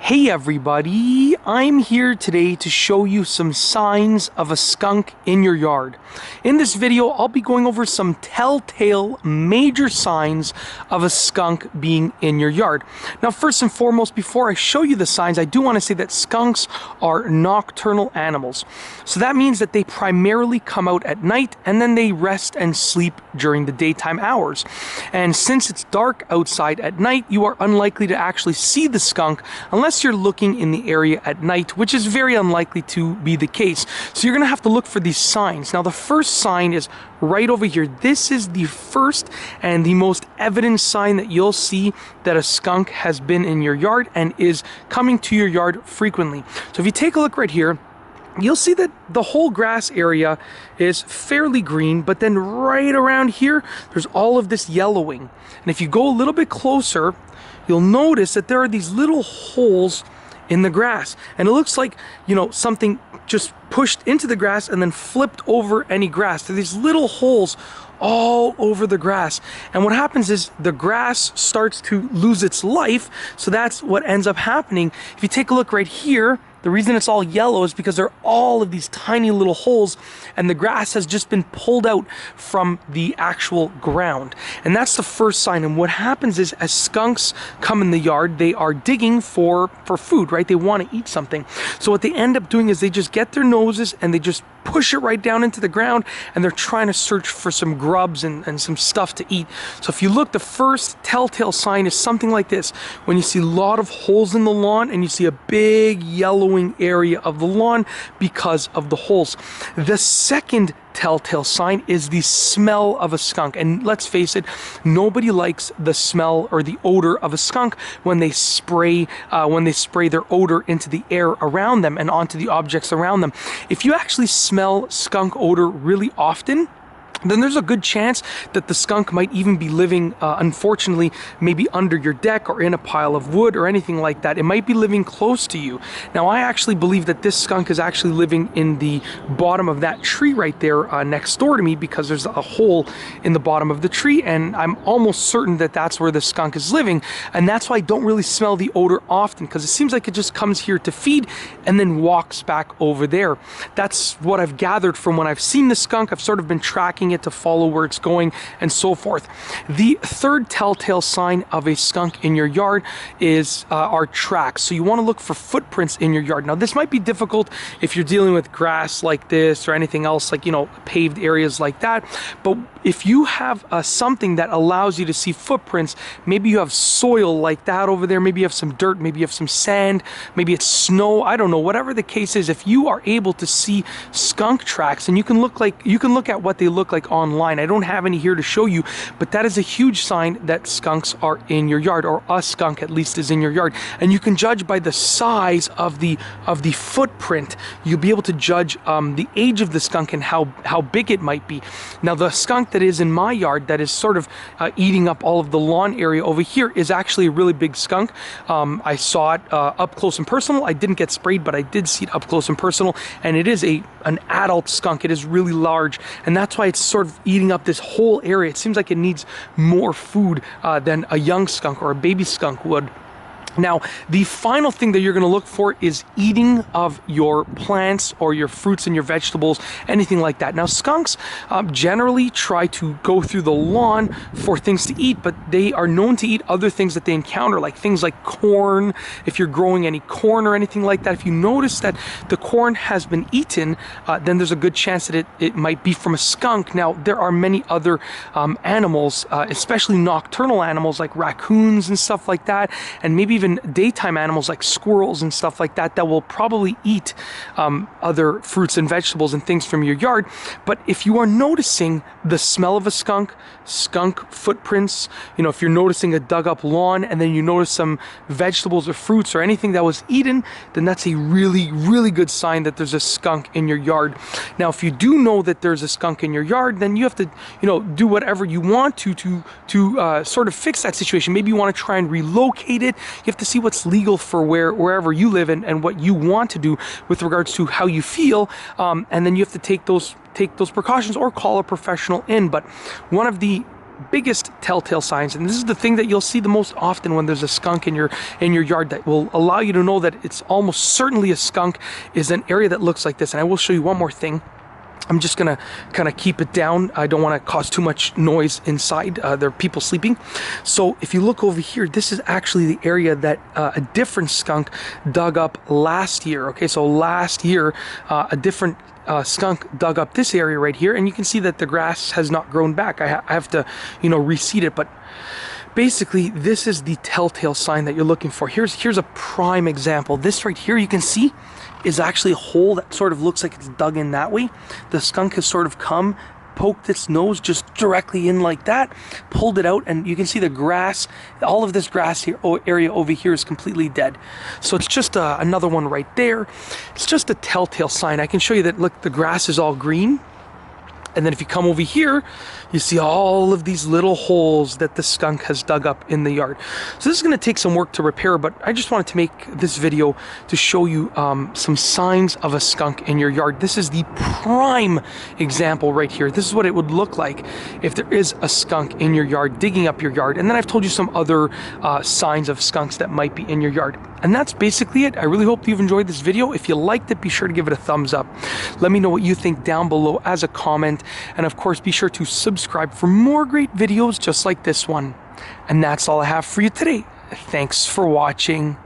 Hey everybody, I'm here today to show you some signs of a skunk in your yard. In this video, I'll be going over some telltale major signs of a skunk being in your yard. Now, first and foremost, before I show you the signs, I do want to say that skunks are nocturnal animals. So that means that they primarily come out at night and then they rest and sleep during the daytime hours. And since it's dark outside at night, you are unlikely to actually see the skunk unless you're looking in the area at night, which is very unlikely to be the case. So you're going to have to look for these signs. Now, the first sign is right over here. This is the first and the most evident sign that you'll see that a skunk has been in your yard and is coming to your yard frequently. So if you take a look right here, you'll see that the whole grass area is fairly green, but then right around here, there's all of this yellowing. And if you go a little bit closer, you'll notice that there are these little holes in the grass. And it looks like, something just pushed into the grass and then flipped over any grass. There are these little holes all over the grass. And what happens is the grass starts to lose its life. So that's what ends up happening. If you take a look right here, the reason it's all yellow is because there are all of these tiny little holes and the grass has just been pulled out from the actual ground. And that's the first sign. And what happens is as skunks come in the yard, they are digging for food, right? They want to eat something. So what they end up doing is they just get their noses and they just push it right down into the ground and they're trying to search for some grubs and some stuff to eat. So if you look, the first telltale sign is something like this. When you see a lot of holes in the lawn and you see a big yellowing area of the lawn because of the holes. The second telltale sign is the smell of a skunk. And let's face it, nobody likes the smell or the odor of a skunk when they spray their odor into the air around them and onto the objects around them. If you actually smell skunk odor really often, then there's a good chance that the skunk might even be living, unfortunately, maybe under your deck or in a pile of wood or anything like that. It might be living close to you. Now, I actually believe that this skunk is actually living in the bottom of that tree right there next door to me, because there's a hole in the bottom of the tree, and I'm almost certain that that's where the skunk is living. And that's why I don't really smell the odor often, because it seems like it just comes here to feed and then walks back over there. That's what I've gathered from when I've seen the skunk. I've sort of been tracking it to follow where it's going and so forth. The third telltale sign of a skunk in your yard is our tracks. So you want to look for footprints in your yard. Now, this might be difficult if you're dealing with grass like this or anything else like, paved areas like that. But if you have something that allows you to see footprints, maybe you have soil like that over there, maybe you have some dirt, maybe you have some sand, maybe it's snow, I don't know, whatever the case is, if you are able to see skunk tracks, and you can look at what they look like online. I don't have any here to show you, but that is a huge sign that skunks are in your yard, or a skunk at least is in your yard. And you can judge by the size of the footprint. You'll be able to judge the age of the skunk and how big it might be. Now, the skunk that is in my yard that is sort of eating up all of the lawn area over here is actually a really big skunk. I saw it up close and personal. I didn't get sprayed, but I did see it up close and personal, and it is an adult skunk. It is really large, and that's why it's sort of eating up this whole area. It seems like it needs more food than a young skunk or a baby skunk would. Now, the final thing that you're going to look for is eating of your plants or your fruits and your vegetables, anything like that. Now, skunks generally try to go through the lawn for things to eat, but they are known to eat other things that they encounter, like things like corn. If you're growing any corn or anything like that, if you notice that the corn has been eaten, then there's a good chance that it might be from a skunk. Now, there are many other animals, especially nocturnal animals like raccoons and stuff like that, and maybe even daytime animals like squirrels and stuff like that will probably eat other fruits and vegetables and things from your yard. But if you are noticing the smell of a skunk footprints, if you're noticing a dug up lawn and then you notice some vegetables or fruits or anything that was eaten, then that's a really, really good sign that there's a skunk in your yard. Now, if you do know that there's a skunk in your yard, then you have to, do whatever you want to sort of fix that situation. Maybe you want to try and relocate it. You have to see what's legal for wherever you live and what you want to do with regards to how you feel, and then you have to take those precautions or call a professional in. But one of the biggest telltale signs, and this is the thing that you'll see the most often when there's a skunk in your yard, that will allow you to know that it's almost certainly a skunk, is an area that looks like this. And I will show you one more thing. I'm just gonna kind of keep it down. I don't want to cause too much noise inside. There are people sleeping. So if you look over here, this is actually the area that a different skunk dug up last year. Okay, so last year a different skunk dug up this area right here, and you can see that the grass has not grown back. I have to, you know, reseed it, but basically this is the telltale sign that you're looking for. Here's a prime example. This right here, you can see, is actually a hole that sort of looks like it's dug in that way. The skunk has sort of come, poked its nose just directly in like that, pulled it out, and you can see the grass, all of this grass here, area over here is completely dead. So it's just another one right there. It's just a telltale sign. I can show you that, look, the grass is all green. And then if you come over here, you see all of these little holes that the skunk has dug up in the yard. So this is going to take some work to repair, but I just wanted to make this video to show you some signs of a skunk in your yard. This is the prime example right here. This is what it would look like if there is a skunk in your yard, digging up your yard. And then I've told you some other signs of skunks that might be in your yard. And that's basically it. I really hope you've enjoyed this video. If you liked it, be sure to give it a thumbs up. Let me know what you think down below as a comment. And of course, be sure to subscribe for more great videos just like this one. And that's all I have for you today. Thanks for watching.